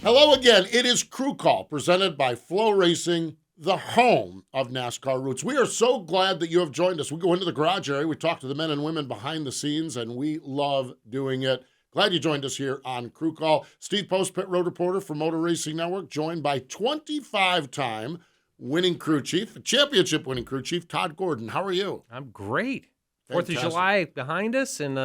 Hello again. It is Crew Call presented by Flow Racing, the home of NASCAR roots. We are so glad that you have joined us. We go into the garage area, we talk to the men and women behind the scenes, and we love doing it. Glad you joined us here on Crew Call. Steve Post, pit road reporter for Motor Racing Network, joined by 25-time winning crew chief, championship winning crew chief, Todd Gordon. How are you? I'm great. Fantastic. 4th of July behind us, and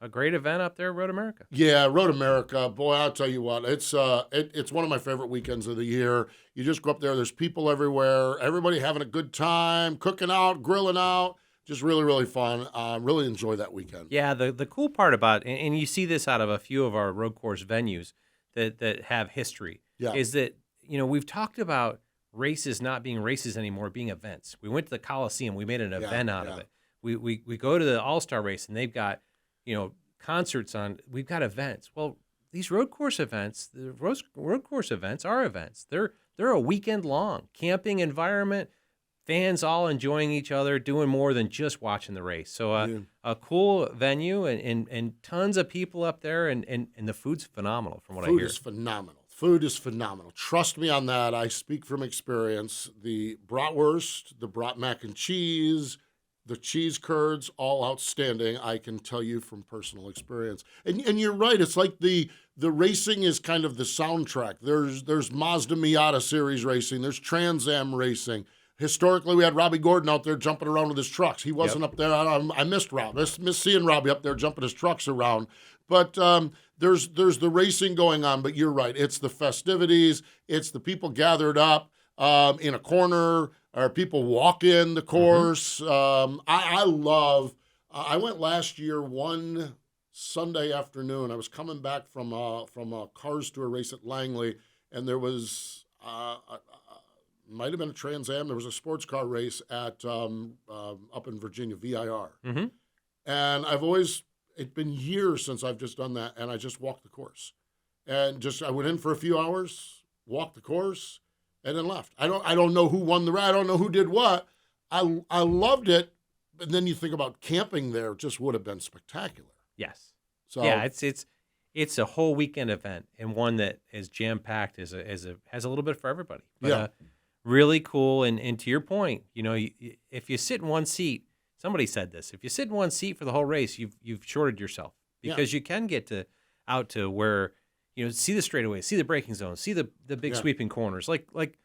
a great event up there at Road America. Yeah, Road America. Boy, I'll tell you what, it's one of my favorite weekends of the year. You just go up there, there's people everywhere, everybody having a good time, cooking out, grilling out, just really, really fun. Really enjoy that weekend. Yeah, the cool part about, and you see this out of a few of our road course venues that have history, is that, we've talked about races not being races anymore, being events. We went to the Coliseum, we made an event out of it. We go to the All-Star race, and they've got, concerts on. We've got events. Well, these road course events, the road course events are events. They're a weekend long camping environment. Fans all enjoying each other, doing more than just watching the race. So a cool venue and tons of people up there, and the food's phenomenal from what I hear. Food is phenomenal. Trust me on that. I speak from experience. The bratwurst, the brat mac and cheese, the cheese curds, all outstanding. I can tell you from personal experience. And you're right. It's like the racing is kind of the soundtrack. There's Mazda Miata series racing. There's Trans Am racing. Historically, we had Robbie Gordon out there jumping around with his trucks. He wasn't up there. I missed Rob. I missed seeing Robbie up there jumping his trucks around. But there's the racing going on. But you're right. It's the festivities. It's the people gathered up in a corner, or people walking the course. I love. I went last year one Sunday afternoon. I was coming back from a Cars Tour race at Langley, and there was might have been a Trans Am. There was a sports car race at up in Virginia, VIR. And it's been years since I've just done that, and I just walked the course. And I went in for a few hours, walked the course, and then left. I don't know who won the race. I don't know who did what. I loved it, but then you think about camping there, it just would have been spectacular. Yes. So yeah, it's a whole weekend event, and one that is jam-packed, has a little bit for everybody. But, really cool, and to your point, if you sit in one seat, somebody said this, if you sit in one seat for the whole race, you've shorted yourself, because you can get out to where, see the straightaways, see the braking zones, see the big sweeping corners, like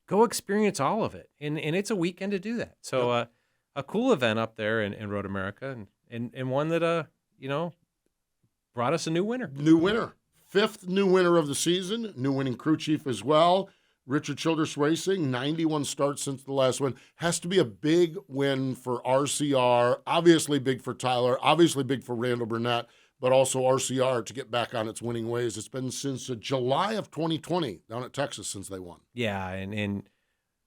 go experience all of it, and it's a weekend to do that. So a cool event up there in Road America, and one that brought us a new winner. Fifth new winner of the season, new winning crew chief as well. Richard Childress Racing, 91 starts since the last win. Has to be a big win for RCR, obviously big for Tyler, obviously big for Randall Burnett, but also RCR to get back on its winning ways. It's been since July of 2020 down at Texas since they won. Yeah, and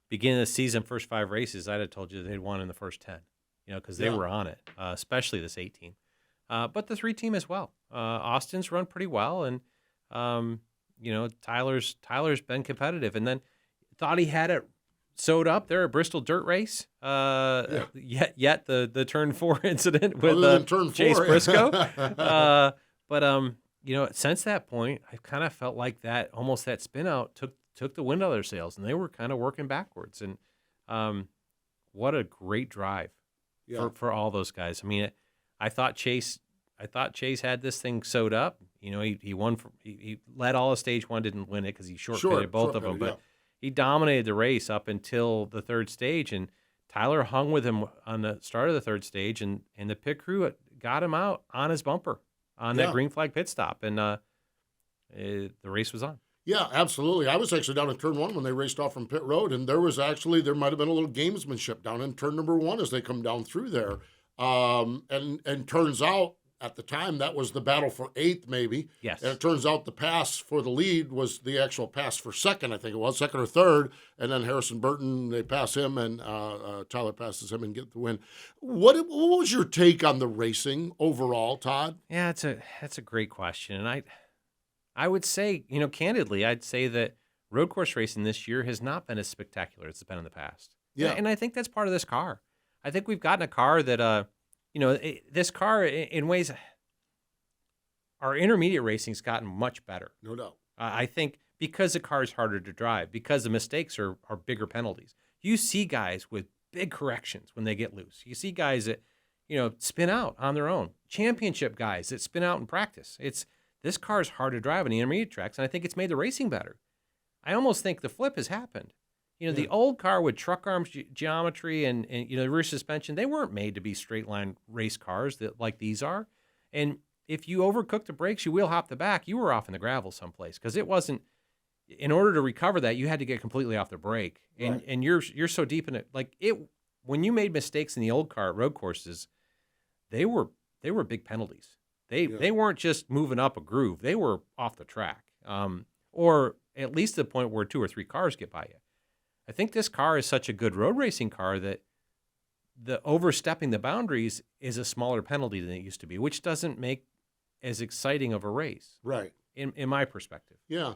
beginning of the season, first 5 races, I'd have told you they'd won in the first 10, because they were on it, especially this 8 team. But the 3 team as well. Austin's run pretty well, and Tyler's been competitive, and then thought he had it sewed up there at Bristol Dirt Race. Yet the turn 4 incident with Chase Briscoe. But since that point, I've kind of felt like that spin out took the wind out of their sails, and they were kind of working backwards. And what a great drive for all those guys. I mean, I thought Chase had this thing sewed up. He won. He led all of stage 1, didn't win it because he short-pitted both of them. But he dominated the race up until the 3rd stage, and Tyler hung with him on the start of the 3rd stage, and the pit crew got him out on his bumper on that green flag pit stop, and the race was on. Yeah, absolutely. I was actually down in turn 1 when they raced off from pit road, and there might have been a little gamesmanship down in turn number 1 as they come down through there. And turns out, at the time, that was the battle for 8th, maybe. Yes. And it turns out the pass for the lead was the actual pass for 2nd, I think it was, 2nd or 3rd. And then Harrison Burton, they pass him, and Tyler passes him and get the win. What was your take on the racing overall, Todd? Yeah, that's a great question. And I would say, candidly, I'd say that road course racing this year has not been as spectacular as it's been in the past. Yeah. And I think that's part of this car. I think we've gotten a car that this car, in ways, our intermediate racing's gotten much better. No doubt. I think because the car is harder to drive, because the mistakes are bigger penalties. You see guys with big corrections when they get loose. You see guys that, spin out on their own. Championship guys that spin out in practice. This car is hard to drive on the intermediate tracks, and I think it's made the racing better. I almost think the flip has happened. The old car with truck arms geometry and the rear suspension, they weren't made to be straight line race cars like these are. And if you overcooked the brakes, you wheel hop the back, you were off in the gravel someplace because it wasn't. In order to recover that, you had to get completely off the brake, and you're so deep in it. Like when you made mistakes in the old car at road courses, they were big penalties. They weren't just moving up a groove; they were off the track, or at least to the point where 2 or 3 cars get by you. I think this car is such a good road racing car that the overstepping the boundaries is a smaller penalty than it used to be, which doesn't make as exciting of a race, right? In my perspective, yeah.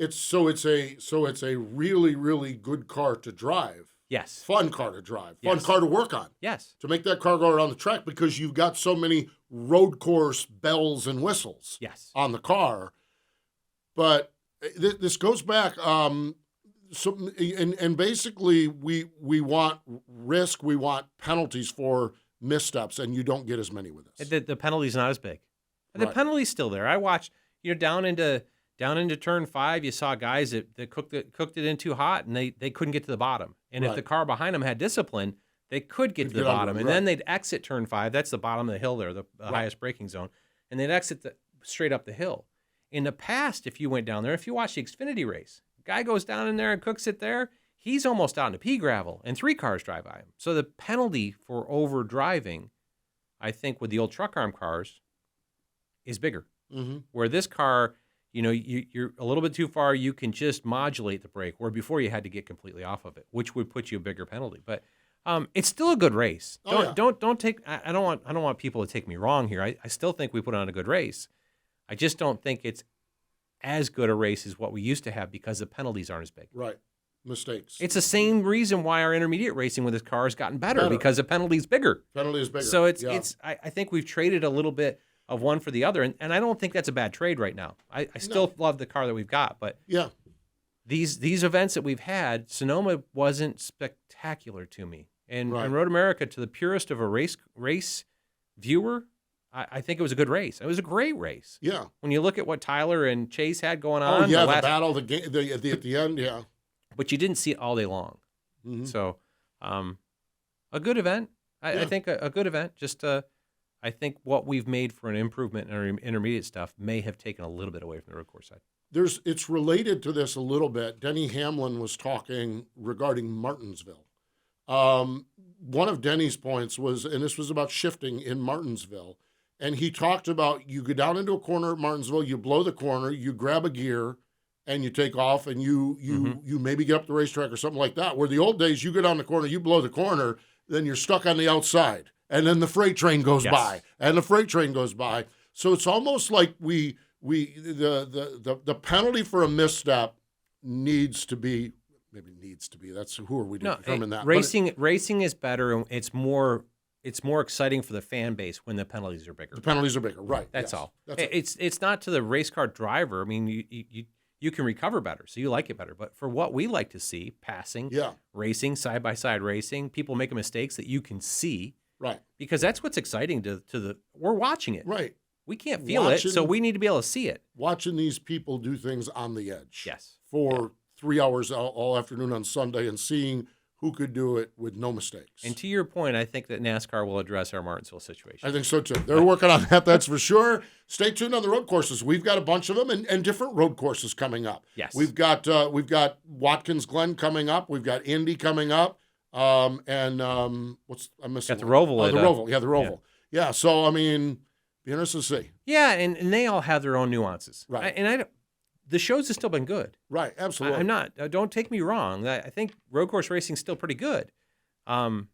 It's a really, really good car to drive. Yes. Fun car to drive. Fun car to work on. Yes. To make that car go around the track because you've got so many road course bells and whistles. Yes. On the car. But this goes back. And basically we want risk. We want penalties for missteps, and you don't get as many with this. The penalty's not as big. The penalty's still there. I watched. Down into turn 5, you saw guys that cooked it in too hot, and they couldn't get to the bottom. And if the car behind them had discipline, they could get to the bottom. And then they'd exit turn 5. That's the bottom of the hill there, the highest braking zone. And they'd exit straight up the hill. In the past, if you went down there, if you watch the Xfinity race, guy goes down in there and cooks it there, he's almost out into pea gravel, and 3 cars drive by him. So the penalty for over driving, I think, with the old truck arm cars is bigger. Mm-hmm. Where this car, you're a little bit too far, you can just modulate the brake, where before you had to get completely off of it, which would put you a bigger penalty. But it's still a good race. Don't take. I don't want people to take me wrong here. I still think we put on a good race. I just don't think it's as good a race as what we used to have because the penalties aren't as big. Right. Mistakes. It's the same reason why our intermediate racing with this car has gotten better. Because the penalty's bigger. Penalty is bigger. So I think we've traded a little bit of one for the other, and I don't think that's a bad trade right now. I still love the car that we've got, but these events that we've had, Sonoma wasn't spectacular to me, and Road America, to the purist of a race viewer, I think it was a good race. It was a great race. Yeah. When you look at what Tyler and Chase had going on. Oh yeah, the battle, at the end, yeah. But you didn't see it all day long. Mm-hmm. So, a good event. I think a good event. Just I think what we've made for an improvement in our intermediate stuff may have taken a little bit away from the road course side. It's related to this a little bit. Denny Hamlin was talking regarding Martinsville. One of Denny's points was, and this was about shifting in Martinsville, and he talked about you go down into a corner at Martinsville, you blow the corner, you grab a gear, and you take off, and you maybe get up the racetrack or something like that. Where the old days, you go down the corner, you blow the corner, then you're stuck on the outside. And then the freight train goes by, and the freight train goes by. So it's almost like the penalty for a misstep needs to be. That's who are we to determine that? Racing is better, and it's more exciting for the fan base when the penalties are bigger. The penalties are bigger, right? That's all. It's not to the race car driver. I mean, you can recover better, so you like it better. But for what we like to see, passing, racing, side by side racing, people making mistakes that you can see. Right. Because that's what's exciting we're watching it. Right. We can't feel it, so we need to be able to see it. Watching these people do things on the edge. Yes. For 3 hours all afternoon on Sunday and seeing who could do it with no mistakes. And to your point, I think that NASCAR will address our Martinsville situation. I think so too. They're working on that, that's for sure. Stay tuned on the road courses. We've got a bunch of them and different road courses coming up. Yes. We've got Watkins Glen coming up. We've got Indy coming up. I'm missing got the Roval. The Roval. Yeah, the Roval. Yeah, so, I mean, be interested to see. Yeah, and they all have their own nuances. Right. The shows have still been good. Right, absolutely. I'm not. Don't take me wrong. I think road course racing is still pretty good. I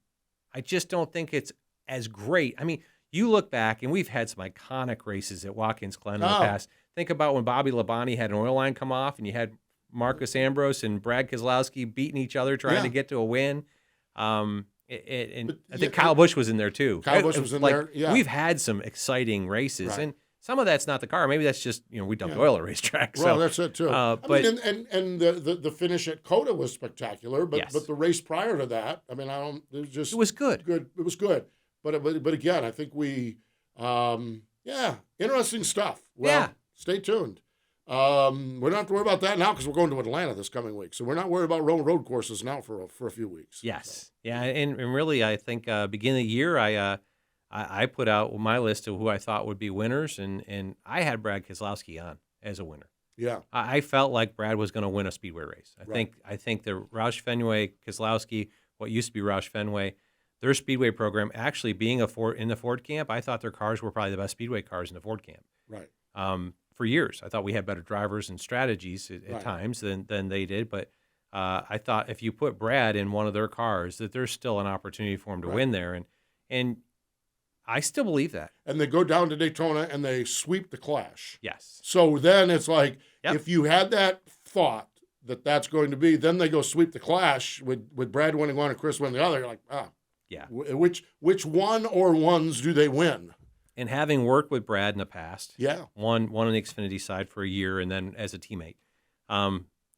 just don't think it's as great. I mean, you look back, and we've had some iconic races at Watkins Glen in the past. Think about when Bobby Labonte had an oil line come off, and you had Marcus Ambrose and Brad Keselowski beating each other trying to get to a win. I think Kyle Busch was in there too. Kyle Busch was in there. Yeah. We've had some exciting races, and Some of that's not the car. Maybe that's just, we dumped oil at racetrack. Well, So, that's it too. I mean, and the finish at Coda was spectacular, but the race prior to that, I mean, it was good. It was good, but again, I think we, interesting stuff. Well, stay tuned. We don't have to worry about that now because we're going to Atlanta this coming week, so we're not worried about road courses now for a few weeks. Yes, so. And really, I think beginning of the year, I put out my list of who I thought would be winners, and I had Brad Keselowski on as a winner. Yeah, I felt like Brad was going to win a speedway race. I think the Roush Fenway Keselowski, what used to be Roush Fenway, their speedway program actually being in the Ford camp, I thought their cars were probably the best speedway cars in the Ford camp. Right. For years, I thought we had better drivers and strategies at times than they did, but I thought if you put Brad in one of their cars, that there's still an opportunity for him to win there, and I still believe that. And they go down to Daytona and they sweep the Clash. Yes. So then it's like, if you had that thought that that's going to be, then they go sweep the Clash with Brad winning one and Chris winning the other. You're like, yeah. Which one or ones do they win? And having worked with Brad in the past, one on the Xfinity side for a year and then as a teammate,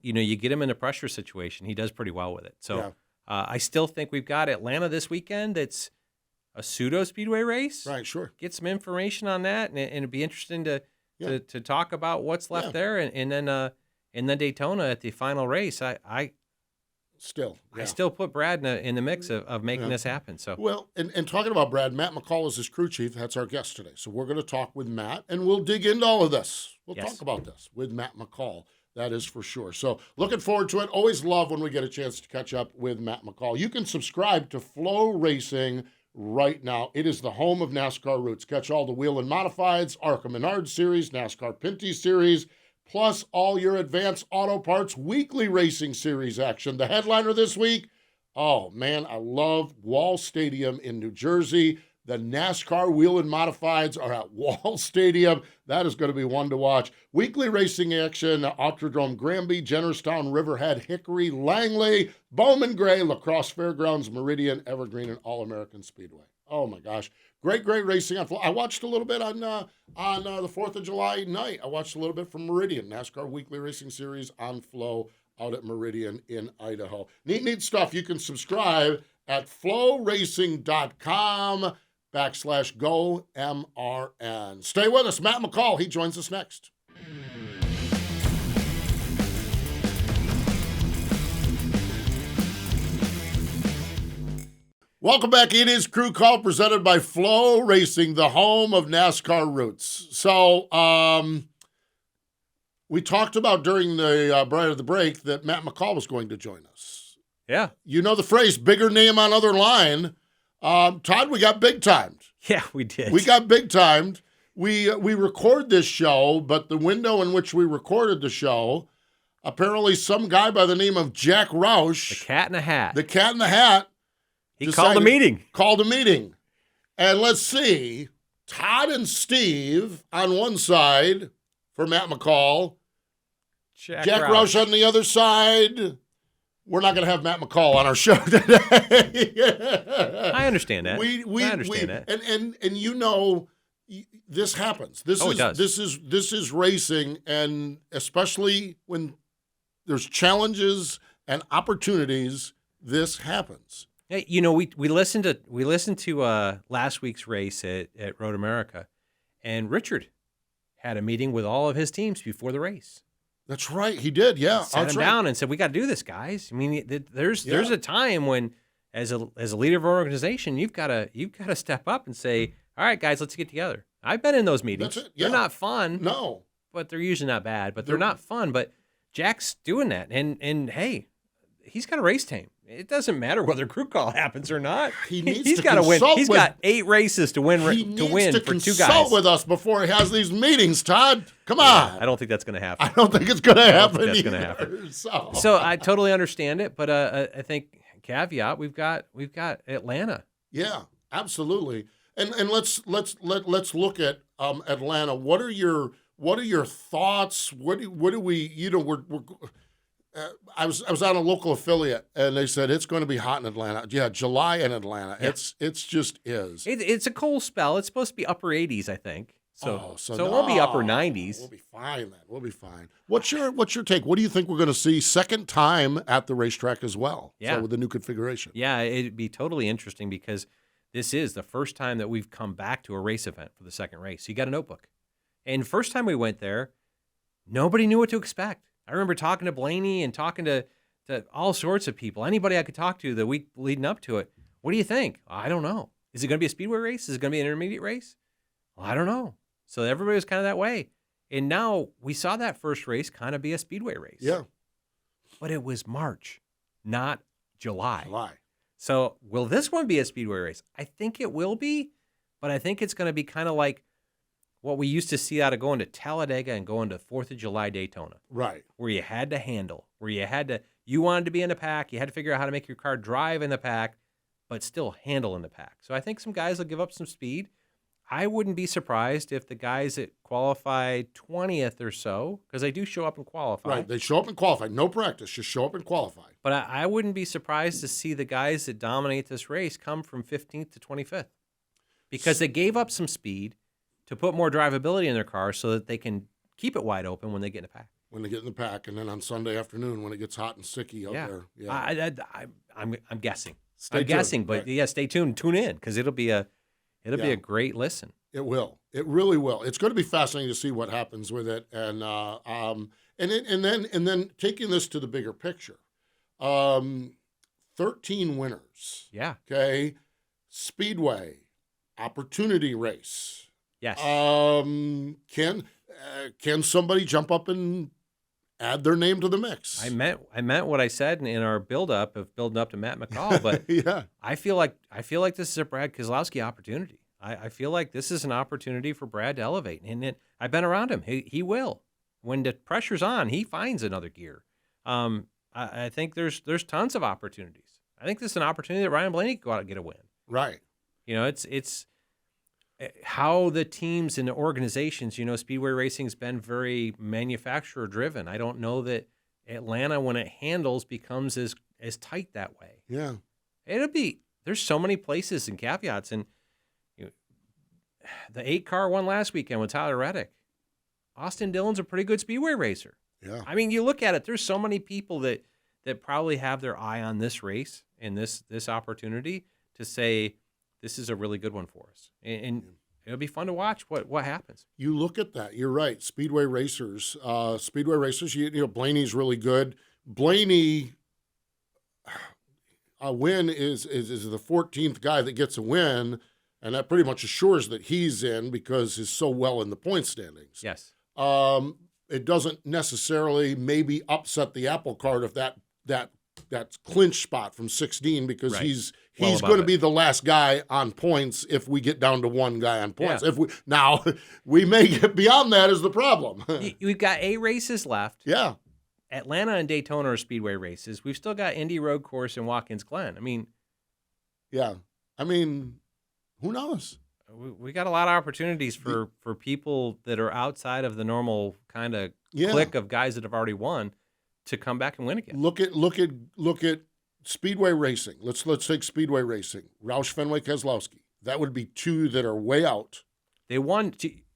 you get him in a pressure situation. He does pretty well with it. So I still think we've got Atlanta this weekend. It's a pseudo speedway race. Right, sure. Get some information on that, and it'd be interesting to talk about what's left there, and then Daytona at the final race. I still put Brad in the mix of making this happen. So and talking about Brad, Matt McCall is his crew chief. That's our guest today. So we're going to talk with Matt, and we'll dig into all of this. We'll talk about this with Matt McCall. That is for sure. So looking forward to it. Always love when we get a chance to catch up with Matt McCall. You can subscribe to Flow Racing right now. It is the home of NASCAR Roots. Catch all the Wheel and Modifieds, ARCA Menard Series, NASCAR Pinty Series, plus all your Advanced Auto Parts Weekly Racing Series action. The headliner this week, oh man, I love Wall Stadium in New Jersey. The NASCAR Wheel and Modifieds are at Wall Stadium. That is going to be one to watch. Weekly racing action, Octodrome Granby, Jennerstown, Riverhead, Hickory, Langley, Bowman Gray, La Crosse Fairgrounds, Meridian, Evergreen, and All-American Speedway. Oh my gosh. Great racing on Flow. I watched a little bit on the 4th of July night. I watched a little bit from Meridian, NASCAR Weekly Racing Series on Flow out at Meridian in Idaho. Neat stuff. You can subscribe at flowracing.com/go MRN. Stay with us. Matt McCall, he joins us next. Welcome back. It is Crew Call presented by Flow Racing, the home of NASCAR Roots. So we talked about during the prior to the break that Matt McCall was going to join us. Yeah. You know the phrase, bigger name on other line. Todd, we got big timed. Yeah, we did. We got big timed. We record this show, but the window in which we recorded the show, apparently some guy by the name of Jack Roush. The Cat in the Hat. He called a meeting. And let's see, Todd and Steve on one side for Matt McCall. Jack Roush on the other side. We're not going to have Matt McCall on our show today. I understand that. I understand that. And this happens. It does. This is racing, and especially when there's challenges and opportunities, this happens. Hey, we listened to last week's race at Road America, and Richard had a meeting with all of his teams before the race. That's right, he did. Yeah, sat him down and said, "We got to do this, guys. I mean, there's a time when, as a leader of our organization, you've got to step up and say, all right, guys, let's get together. I've been in those meetings. That's it. Yeah. They're not fun. No, but they're usually not bad. But they're not fun. But Jack's doing that, and hey, he's got a race team. It doesn't matter whether crew call happens or not. He's got to win. He's got 8 races to win. He needs to for 2 guys. Consult with us before he has these meetings, Todd. Come on. I don't think that's going to happen. I don't think it's going to happen. That's going to happen. So I totally understand it, but I think caveat we've got Atlanta. Yeah, absolutely. And let's look at Atlanta. What are your thoughts? What do we we're I was on a local affiliate, and they said it's going to be hot in Atlanta. Yeah, July in Atlanta. Yeah. It's just is. It's a cold spell. It's supposed to be upper 80s, I think. So it won't be upper We'll 90s. be fine then. We'll be fine. What's your take? What do you think we're going to see second time at the racetrack as well? Yeah. So with the new configuration. Yeah, it'd be totally interesting because this is the first time that we've come back to a race event for the second race. So you got a notebook. And first time we went there, nobody knew what to expect. I remember talking to Blaney and talking to all sorts of people, anybody I could talk to the week leading up to it. What do you think? I don't know. Is it going to be a speedway race? Is it going to be an intermediate race? Well, I don't know. So everybody was kind of that way. And now we saw that first race kind of be a speedway race. Yeah. But it was March, not July. July. So will this one be a speedway race? I think it will be, but I think it's going to be kind of like what we used to see out of going to Talladega and going to 4th of July Daytona. Right. Where you had to handle, where you wanted to be in the pack, you had to figure out how to make your car drive in the pack, but still handle in the pack. So I think some guys will give up some speed. I wouldn't be surprised if the guys that qualified 20th or so, because they do show up and qualify. Right, they show up and qualify. No practice, just show up and qualify. But I wouldn't be surprised to see the guys that dominate this race come from 15th to 25th because they gave up some speed to put more drivability in their car so that they can keep it wide open when they get in the pack. When they get in the pack, and then on Sunday afternoon when it gets hot and sticky out there. Yeah, I'm guessing. Stay tuned. Guessing, but right. yeah, stay tuned. Tune in because it'll be a great listen. It will. It really will. It's going to be fascinating to see what happens with it, and then taking this to the bigger picture. 13 winners. Yeah. Okay. Speedway, opportunity race. Yes. Can somebody jump up and add their name to the mix? I meant what I said in our building up to Matt McCall, but yeah. I feel like this is a Brad Keselowski opportunity. I feel like this is an opportunity for Brad to elevate, and I've been around him. He will. When the pressure's on, he finds another gear. I think there's tons of opportunities. I think this is an opportunity that Ryan Blaney could go out and get a win. Right. It's how the teams and the organizations, speedway racing's been very manufacturer driven. I don't know that Atlanta, when it handles, becomes as tight that way. Yeah. There's so many places and caveats, and the 8-car won last weekend with Tyler Reddick. Austin Dillon's a pretty good speedway racer. Yeah. I mean, you look at it, there's so many people that probably have their eye on this race and this opportunity to say this is a really good one for us. And it'll be fun to watch what happens. You look at that. You're right. Speedway racers. Blaney's really good. Blaney, a win is the 14th guy that gets a win, and that pretty much assures that he's in because he's so well in the point standings. Yes. It doesn't necessarily maybe upset the apple cart of that clinch spot from 16 because right. he's well going to be the last guy on points if we get down to one guy on points. Yeah. We may get beyond that is the problem. We've got 8 races left. Yeah. Atlanta and Daytona are speedway races. We've still got Indy Road Course and Watkins Glen. Who knows? We got a lot of opportunities for people that are outside of the normal kind of clique of guys that have already won to come back and win again. Look at speedway racing. Let's take speedway racing. Roush, Fenway, Keselowski. That would be 2 that are way out. They won.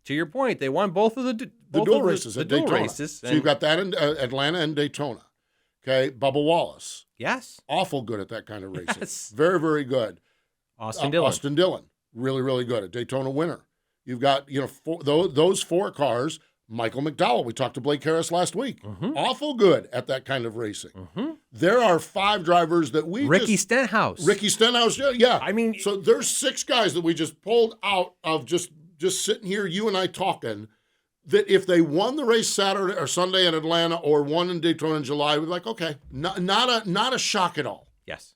To your point, they won both of the dual races at dual Daytona. Races, so you've got that in Atlanta and Daytona. Okay, Bubba Wallace. Yes. Awful good at that kind of racing. Yes. Very, very good. Austin Dillon. Really, really good. A Daytona winner. You've got, those 4 cars. Michael McDowell. We talked to Blake Harris last week. Mm-hmm. Awful good at that kind of racing. Mm-hmm. There are 5 drivers that Ricky Stenhouse. Yeah. I mean, so there's 6 guys that we just pulled out of just sitting here, you and I talking, that if they won the race Saturday or Sunday in Atlanta or won in Daytona in July, we'd be like, okay, not a shock at all. Yes.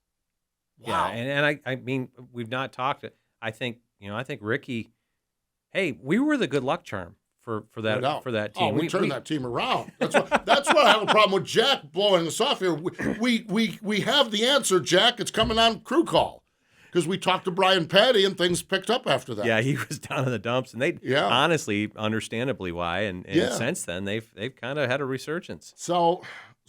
Wow. Yeah, and I mean, we've not talked. I think Ricky. Hey, we were the good luck charm for that team. Oh, we turned that team around. That's why I have a problem with Jack blowing us off here. We have the answer, Jack. It's coming on crew call because we talked to Brian Patty and things picked up after that. Yeah, he was down in the dumps, and they honestly, understandably why, and since then they've kind of had a resurgence. So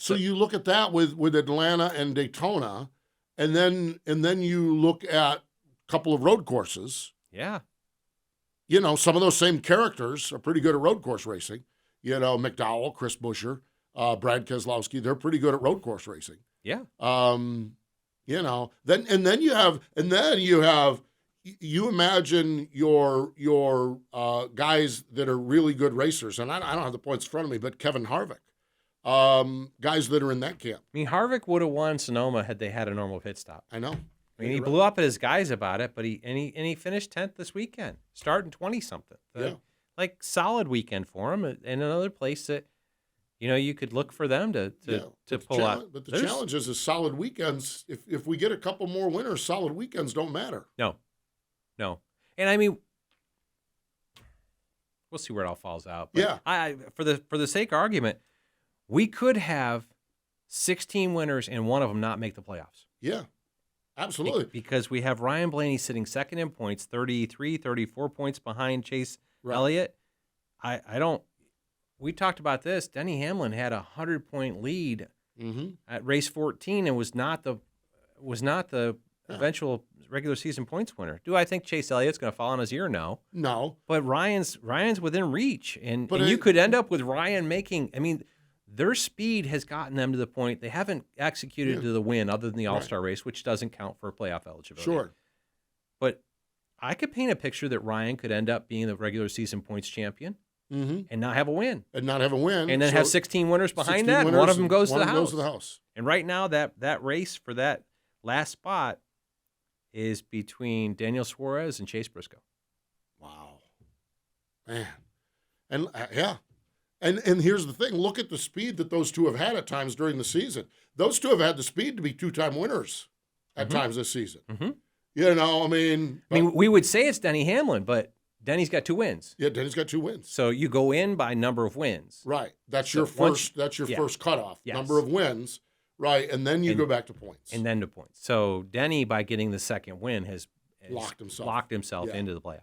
you look at that with Atlanta and Daytona, and then you look at a couple of road courses. Yeah. some of those same characters are pretty good at road course racing. McDowell, Chris Buescher, Brad Keselowski, they're pretty good at road course racing. Yeah. Then you imagine your guys that are really good racers, and I don't have the points in front of me, but Kevin Harvick, guys that are in that camp. I mean, Harvick would have won Sonoma had they had a normal pit stop. I know. I mean, he blew up at his guys about it, but he finished 10th this weekend, starting 20-something. Like, solid weekend for him, and another place that, you could look for them to pull out. But the challenge is solid weekends. If we get a couple more winners, solid weekends don't matter. No. And I mean, we'll see where it all falls out. But for the sake of argument, we could have 16 winners and one of them not make the playoffs. Yeah, absolutely. Because we have Ryan Blaney sitting second in points, 33, 34 points behind Chase Elliott. We talked about this. Denny Hamlin had a 100-point lead at race 14 and was not the eventual regular season points winner. Do I think Chase Elliott's going to fall on his ear? No. But Ryan's within reach, and you could end up with Ryan making. I mean, their speed has gotten them to the point they haven't executed to the win, other than the All-Star race, which doesn't count for playoff eligibility. Sure. But I could paint a picture that Ryan could end up being the regular season points champion. And not have a win. And then have 16 winners behind that. One of them goes to the house. And right now, that race for that last spot is between Daniel Suarez and Chase Briscoe. Wow. Man. And And here's the thing. Look at the speed that those two have had at times during the season. Those two have had the speed to be two-time winners at times this season. I mean, we would say it's Denny Hamlin, but Denny's got 2 wins. Yeah, Denny's got 2 wins. So you go in by number of wins. Right. That's your first cutoff. Yes. Number of wins. Right. And then you go back to points. And then to points. So Denny, by getting the second win, has locked himself into the playoffs.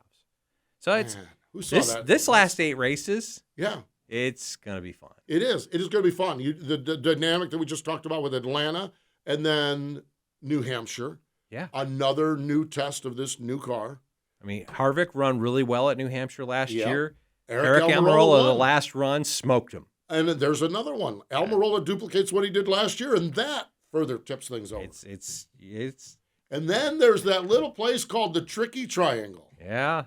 So it's who saw that? This last 8 races. Yeah. It's going to be fun. It is. It is going to be fun. The dynamic that we just talked about with Atlanta and then New Hampshire. Yeah. Another new test of this new car. I mean, Harvick run really well at New Hampshire last year. Eric Almirola, the last run, smoked him. And there's another one. Almirola duplicates what he did last year, and that further tips things over. It's. And then there's that little place called the Tricky Triangle. Yeah.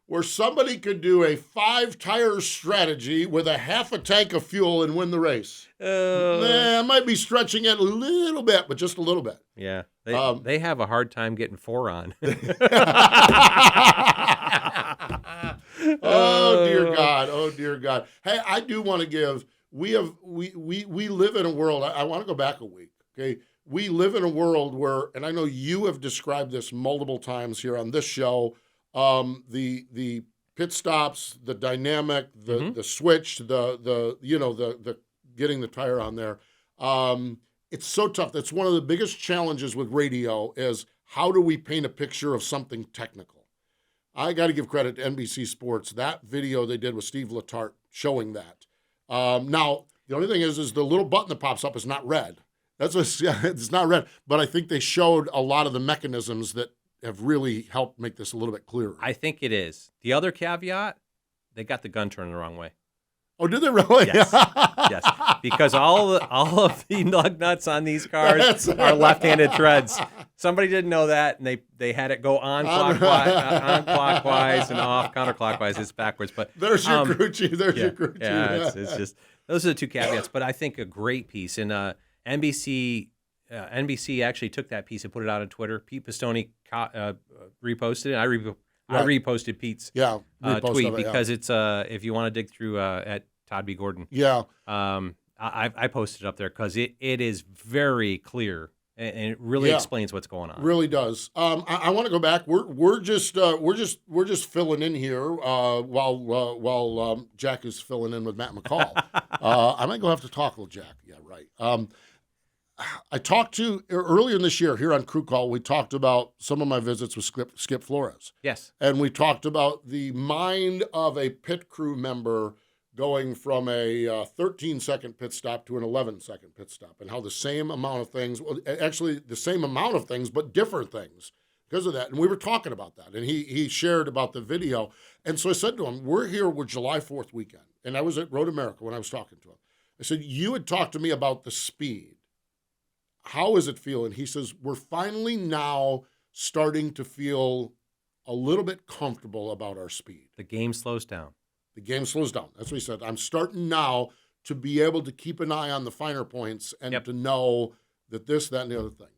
Where somebody could do a 5-tire strategy with a half a tank of fuel and win the race. I might be stretching it a little bit, but just a little bit. Yeah. They have a hard time getting 4 on. Oh, dear God. Hey, I do want to give, we live in a world, I want to go back a week, okay? We live in a world where, and I know you have described this multiple times here on this show, the pit stops, the dynamic, the switch, the getting the tire on there. It's so tough. That's one of the biggest challenges with radio is how do we paint a picture of something technical? I got to give credit to NBC Sports. That video they did with Steve Letarte showing that. Now, the only thing is the little button that pops up is not red. It's not red. But I think they showed a lot of the mechanisms that have really helped make this a little bit clearer. I think it is. The other caveat, they got the gun turned the wrong way. Oh, did they really? Yes. Because all of the lug nuts on these cars are left-handed treads. Somebody didn't know that, and they had it go on clockwise and off counterclockwise. It's backwards, but there's your crew chief. Your crew chief. Yeah, it's just those are the 2 caveats. But I think a great piece, and NBC actually took that piece and put it out on Twitter. Pete Pistone reposted it. I reposted Pete's tweet because it's if you want to dig through at Todd B. Gordon. Yeah. I posted it up there because it is very clear and it really explains what's going on. Really does. I want to go back. We're just filling in here while Jack is filling in with Matt McCall. I might go have to talk with Jack. Yeah, right. I talked to earlier in this year here on Crew Call. We talked about some of my visits with Skip Flores. Yes, and we talked about the mind of a pit crew member going from a 13-second pit stop to an 11-second pit stop, and how the same amount of things, but different things because of that. And we were talking about that, and he shared about the video. And so I said to him, we're here with July 4th weekend. And I was at Road America when I was talking to him. I said, you had talked to me about the speed. How is it feeling? He says, we're finally now starting to feel a little bit comfortable about our speed. The game slows down. The game slows down. That's what he said. I'm starting now to be able to keep an eye on the finer points and to know that this, that, and the other thing.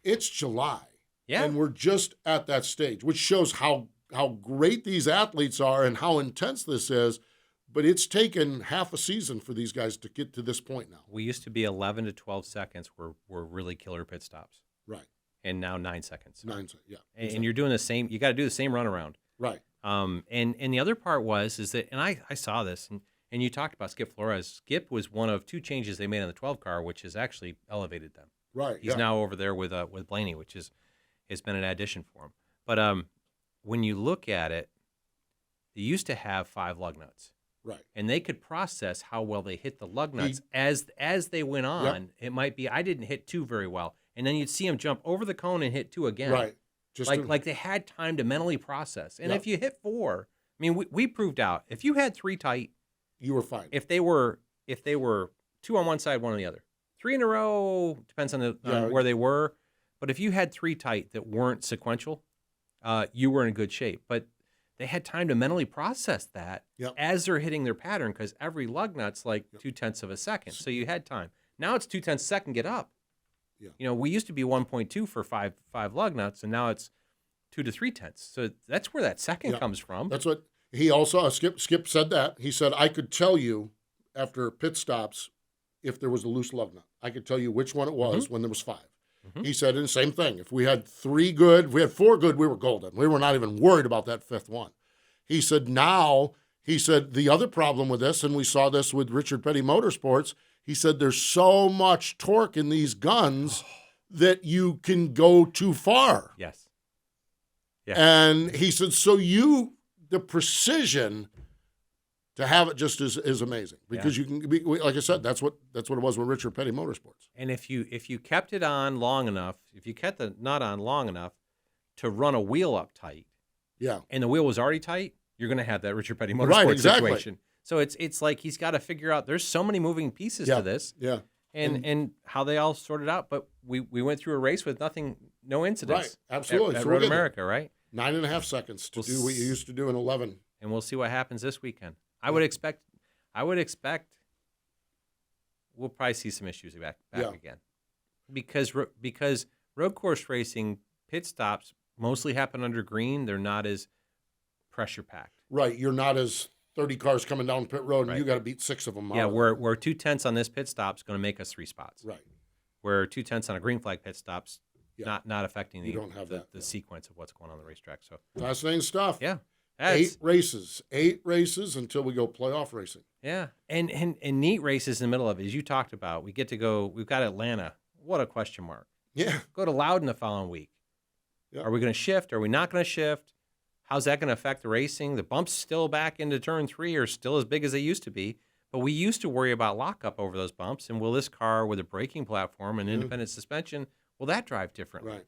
It's July. Yeah. And we're just at that stage, which shows how great these athletes are and how intense this is. But it's taken half a season for these guys to get to this point now. We used to be 11 to 12 seconds were really killer pit stops. Right. And now 9 seconds. 9 seconds, yeah. And you're doing the same. You got to do the same runaround. Right. And the other part is that, and I saw this, and you talked about Skip Flores. Skip was one of 2 changes they made on the 12 car, which has actually elevated them. Right. He's now over there with Blaney, which has been an addition for him. But when you look at it, they used to have 5 lug nuts. Right. And they could process how well they hit the lug nuts as they went on. Yep. It might be I didn't hit 2 very well, and then you'd see him jump over the cone and hit 2 again. Right. Just like they had time to mentally process. And if you hit 4, I mean, we proved out if you had 3 tight, you were fine. If they were 2 on one side, 1 on the other, 3 in a row depends on where they were. But if you had 3 tight that weren't sequential, you were in good shape. But they had time to mentally process that as they're hitting their pattern because every lug nut's like 0.2 of a second. So you had time. Now it's 0.2 second get up. Yeah. You know, we used to be 1.2 for five lug nuts, and now it's 2 to 0.3. So that's where that second comes from. That's what he also Skip said that. He said, I could tell you after pit stops if there was a loose lug nut. I could tell you which one it was when there was 5. Mm-hmm. He said, and the same thing. If we had 3 good, if we had 4 good, we were golden. We were not even worried about that 5th one. He said, the other problem with this, and we saw this with Richard Petty Motorsports, he said, there's so much torque in these guns that you can go too far. Yes. Yeah. And he said, the precision to have it just is amazing because you can be, like I said, that's what it was with Richard Petty Motorsports. And if you kept it on long enough, if you kept the nut on long enough to run a wheel up tight, and the wheel was already tight, you're going to have that Richard Petty Motorsports situation. So it's like he's got to figure out. There's so many moving pieces to this, and how they all sorted out. But we went through a race with no incidents. Right, absolutely. At Road America, right? 9.5 seconds to do what you used to do in 11. And we'll see what happens this weekend. I would expect we'll probably see some issues back again, because road course racing pit stops mostly happen under green. They're not as pressure packed. Right, you're not as 30 cars coming down pit road, and you got to beat 6 of them. Yeah, where 0.2 on this pit stop is going to make us 3 spots. Right, where 0.2 on a green flag pit stop's not affecting the sequence of what's going on the racetrack. So fascinating stuff. Yeah. 8 races until we go playoff racing. Yeah, and neat races in the middle of it, as you talked about. We get to go. We've got Atlanta. What a question mark. Yeah. Go to Loudon the following week. Yeah. Are we going to shift? Are we not going to shift? How's that going to affect the racing? The bumps still back into turn 3 are still as big as they used to be, but we used to worry about lockup over those bumps. And will this car with a braking platform and independent suspension, will that drive differently? Right.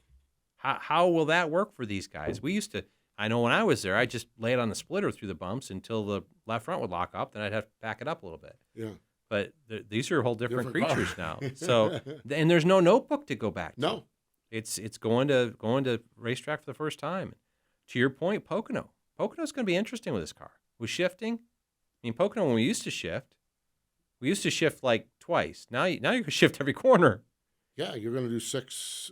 How will that work for these guys? We used to. I know when I was there, I just lay it on the splitter through the bumps until the left front would lock up. Then I'd have to back it up a little bit. Yeah. But these are whole different creatures now. So, and there's no notebook to go back to. No. It's going to racetrack for the first time. To your point, Pocono. Pocono's going to be interesting with this car. With shifting, I mean, Pocono, when we used to shift like twice. Now you can shift every corner. Yeah, you're going to do 6.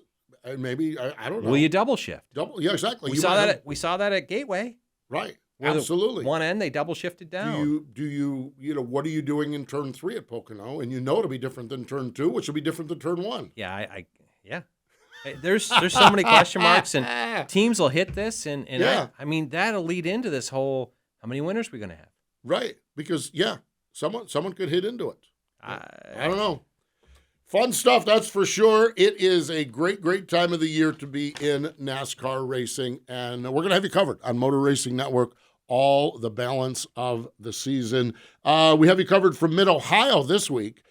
Maybe I don't know. Will you double shift? Yeah, exactly. We saw that at Gateway. Right. Absolutely. One end they double shifted down. Do you what are you doing in turn 3 at Pocono? And it'll be different than turn 2, which will be different than turn 1. Yeah, yeah. There's so many question marks, and teams will hit this, and I mean that'll lead into this whole how many winners we're going to have. Right, because someone could hit into it. I don't know. Fun stuff, that's for sure. It is a great time of the year to be in NASCAR racing, and we're going to have you covered on Motor Racing Network all the balance of the season. We have you covered from Mid-Ohio this week.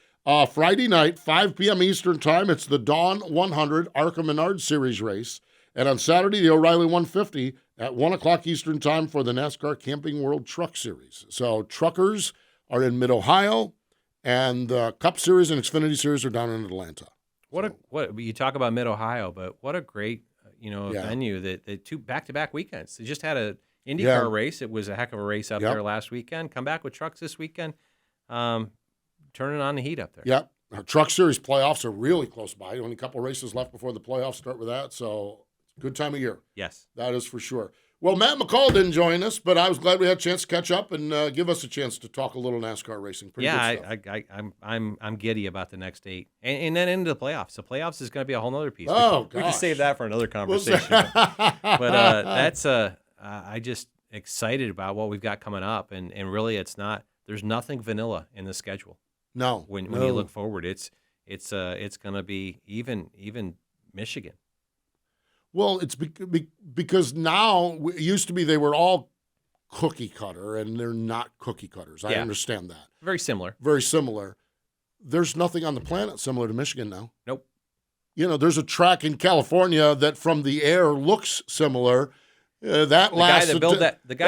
Friday night, 5 p.m. Eastern Time, it's the Dawn 100 ARCA Menard Series race. And on Saturday, the O'Reilly 150 at 1 o'clock Eastern time for the NASCAR Camping World Truck Series. So truckers are in Mid-Ohio, and the Cup Series and Xfinity Series are down in Atlanta. What you talk about Mid-Ohio, but what a great venue that two back-to-back weekends. They just had a IndyCar race. It was a heck of a race up there last weekend. Come back with trucks this weekend. Turning on the heat up there. Yep. Our Truck Series playoffs are really close by. Only a couple races left before the playoffs start with that. So good time of year. Yes. That is for sure. Well, Matt McCall didn't join us, but I was glad we had a chance to catch up and give us a chance to talk a little NASCAR racing. Pretty good stuff. I'm giddy about the next 8, and then into the playoffs. The playoffs is going to be a whole other piece. Oh, we can save that for another conversation. But I just excited about what we've got coming up, and really it's not. There's nothing vanilla in the schedule. No. When you look forward, it's going to be even Michigan. Well, it's because now it used to be they were all cookie cutter, and they're not cookie cutters. I understand that. Very similar. Very similar. There's nothing on the planet similar to Michigan now. Nope. There's a track in California that from the air looks similar. The guy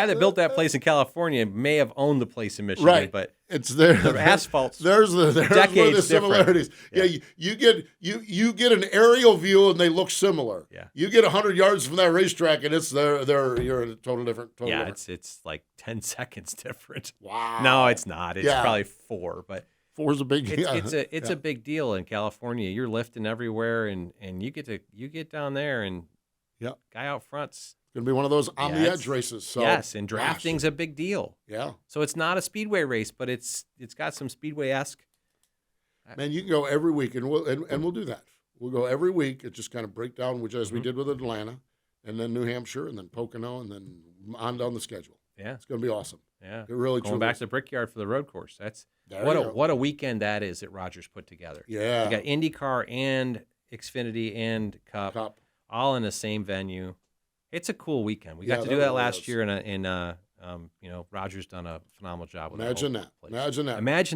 that built that place in California may have owned the place in Michigan, right? But it's there. The asphalt's there's decades the similarities. Yeah. You get an aerial view and they look similar. Yeah. You get 100 yards from that racetrack and it's you're in a total different. It's like 10 seconds different. Wow. No, it's not. It's probably 4, but 4's a big deal. It's a big deal in California. You're lifting everywhere, and you get down there, and guy out front's going to be one of those on the edge races. So. Yes, and drafting's a big deal. Yeah. So it's not a speedway race, but it's got some speedway-esque. Man, you can go every week, and we'll do that. We'll go every week and just kind of break down, as we did with Atlanta, and then New Hampshire, and then Pocono, and then on down the schedule. Yeah. It's going to be awesome. Yeah. It really Going back to the Brickyard for the road course. What a weekend that is that Rogers put together. Yeah. You got IndyCar and Xfinity and Cup. All in the same venue. It's a cool weekend. We got to do that last year, and Roger's done a phenomenal job with Imagine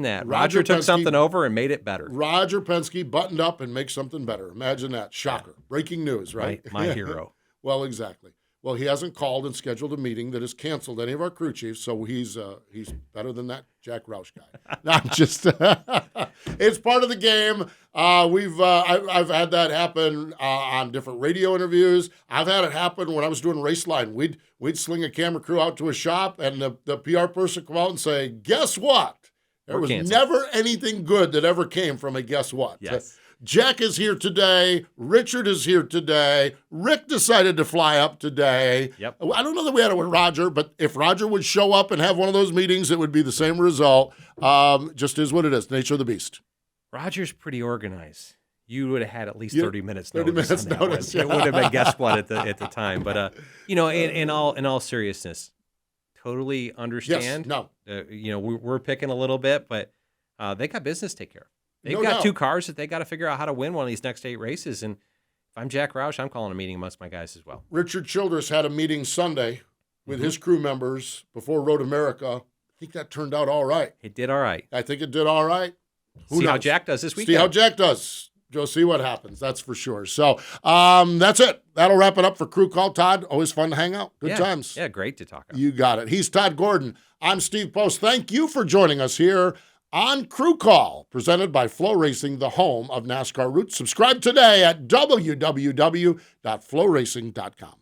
that. Roger took something over and made it better. Roger Penske buttoned up and makes something better. Imagine that. Shocker. Yeah. Breaking news, right? My hero. Well, exactly. Well, he hasn't called and scheduled a meeting that has canceled any of our crew chiefs, so he's better than that Jack Roush guy. Not just it's part of the game. I've had that happen on different radio interviews. I've had it happen when I was doing Raceline. We'd sling a camera crew out to a shop, and the PR person come out and say, "Guess what? There was never anything good that ever came from a guess what." Yes. Jack is here today. Richard is here today. Rick decided to fly up today. Yep. I don't know that we had it with Roger, but if Roger would show up and have one of those meetings, it would be the same result. Just is what it is. Nature of the beast. Roger's pretty organized. You would have had at least 30 minutes notice. 30 minutes notice. It would have been guess what at the time. But in all seriousness, totally understand. Yes, no. We're picking a little bit, but they got business to take care of. They've got 2 cars that they got to figure out how to win one of these next 8 races. And if I'm Jack Roush, I'm calling a meeting amongst my guys as well. Richard Childress had a meeting Sunday with his crew members before Road America. I think that turned out all right. It did all right. I think it did all right. See how Jack does this weekend. See how Jack does. Go see what happens. That's for sure. So that's it. That'll wrap it up for Crew Call. Todd, always fun to hang out. Good times. Yeah, great to talk about. You got it. He's Todd Gordon. I'm Steve Post. Thank you for joining us here on Crew Call, presented by Flow Racing, the home of NASCAR roots. Subscribe today at www.flowracing.com.